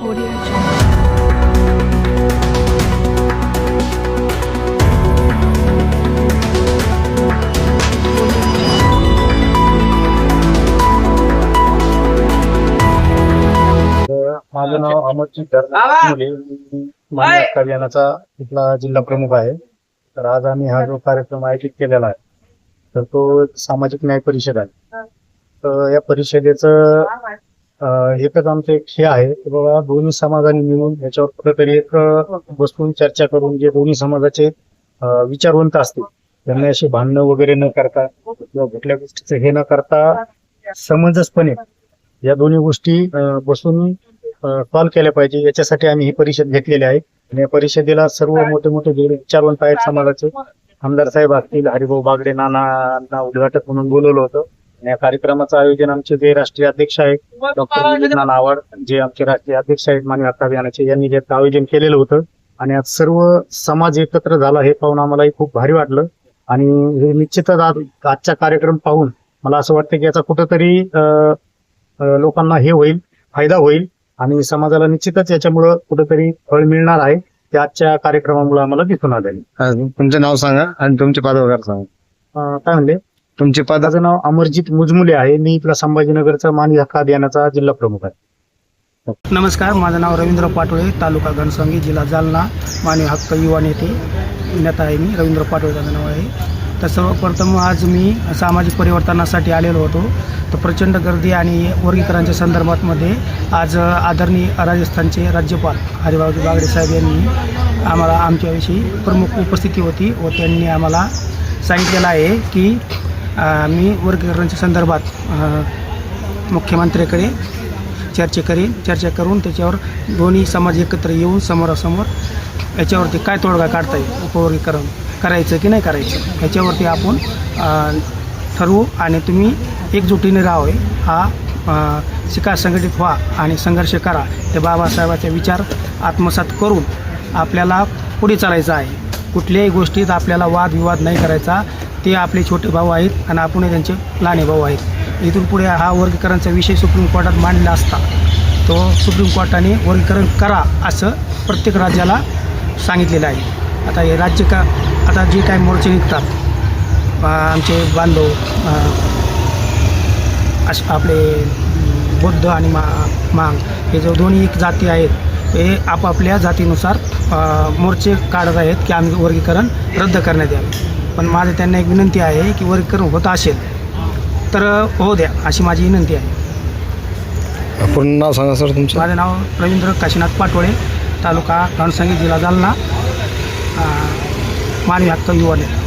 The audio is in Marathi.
Audio Jungle. माझं नाव अमरजीत धर्मामुले, मानवी हक्क अभियानाचा इथला जिल्हा प्रमुख आहे. तर आज आम्ही हा जो कार्यक्रम आयोजित केलेला आहे तर तो एक सामाजिक न्याय परिषद आहे. तर या परिषदेचं एकच आमचं एक हे आहे की बाबा दोन्ही समाजाने मिळून याच्यावर कुठेतरी एक बसून चर्चा करून जे दोन्ही समाजाचे विचारवंत असतील त्यांना अशी भांडणं वगैरे न करता किंवा कुठल्या गोष्टीचं हे न करता समंजसपणे या दोन्ही गोष्टी बसून सॉल्व्ह केल्या पाहिजे, याच्यासाठी आम्ही ही परिषद घेतलेली आहे. आणि या परिषदेला सर्व मोठे मोठे जे विचारवंत आहेत समाजाचे, आमदार साहेब असतील, हरिभाऊ बागडे नानांना उद्घाटक म्हणून बोलवलं होतं. आणि या कार्यक्रमाचं आयोजन आमचे जे राष्ट्रीय अध्यक्ष आहेत डॉक्टर विनीत नाना आव्हाड, जे आमचे राष्ट्रीय अध्यक्ष आहेत मानवी हक्क अभियानाचे, यांनी जे आयोजन केलेलं होतं. आणि आज सर्व समाज एकत्र झाला हे पाहून आम्हालाही खूप भारी वाटलं. आणि हे निश्चितच आजचा कार्यक्रम पाहून मला असं वाटतं की याचा कुठंतरी लोकांना हे होईल, फायदा होईल आणि समाजाला निश्चितच याच्यामुळं कुठेतरी फळ मिळणार आहे. ते आजच्या कार्यक्रमामुळे आम्हाला दिसून आले. तुमचं नाव सांगा आणि तुमचे पदवकार सांगा. काय म्हणले? तुमचे पद? माझं नाव अमरजीत मुजमुले आहे. मी इथला संभाजीनगरचा मानवी हक्क अभियानाचा जिल्हा प्रमुख आहे. नमस्कार, माझं नाव रवींद्र पाटोळे, तालुका घनसावंगी, जिल्हा जालना. मानवी हक्क युवा नेता आहे मी. रवींद्र पाटोळे माझं नाव आहे. तर सर्वप्रथम आज मी सामाजिक परिवर्तनासाठी आलेलो होतो. तर प्रचंड गर्दी आणि वर्गीकरणाच्या संदर्भामध्ये आज आदरणीय राजस्थानचे राज्यपाल हरिभाऊ बागडे साहेब यांनी आम्हाला आमच्याविषयी प्रमुख उपस्थिती होती व त्यांनी आम्हाला सांगितलेलं आहे की मी वर्गीकरणाच्या संदर्भात मुख्यमंत्र्याकडे चर्चा करून त्याच्यावर दोन्ही समाज एकत्र येऊन समोरासमोर याच्यावरती काय तोडगा काढता येईल, उपवर्गीकरण करायचं की नाही करायचं याच्यावरती आपण ठरवू. आणि तुम्ही एकजुटीने राहावे, हा शिका, संघटित व्हा आणि संघर्ष करा. हे बाबासाहेबांचे विचार आत्मसात करून आपल्याला पुढे चालायचं आहे. कुठल्याही गोष्टीत आपल्याला वादविवाद नाही करायचा. ते आपले छोटे भाऊ आहेत आणि आपणही त्यांचे लहाने भाऊ आहेत. इथून पुढे हा वर्गीकरणचा विषय सुप्रीम कोर्टात मांडला असता तो सुप्रीम कोर्टाने वर्गीकरण करा असं प्रत्येक राज्याला सांगितलेलं आहे. आता हे आता जे काही मोर्चे निघतात आमचे बांधव आपले बौद्ध आणि मांग हे जो दोन्ही एक जाती आहेत हे आपापल्या जातीनुसार मोर्चे काढत आहेत की आम्ही वर्गीकरण रद्द करण्यात यावे. पण माझं त्यांना एक विनंती आहे की वर्गीकरण होत असेल तर होऊ द्या अशी माझी विनंती आहे. पूर्ण नाव सांगा सर तुमचं? माझं नाव रवींद्र काशीनाथ पाटोळे, तालुका घनसावंगी, जिल्हा जालना, मानवी हक्क युवा नेता.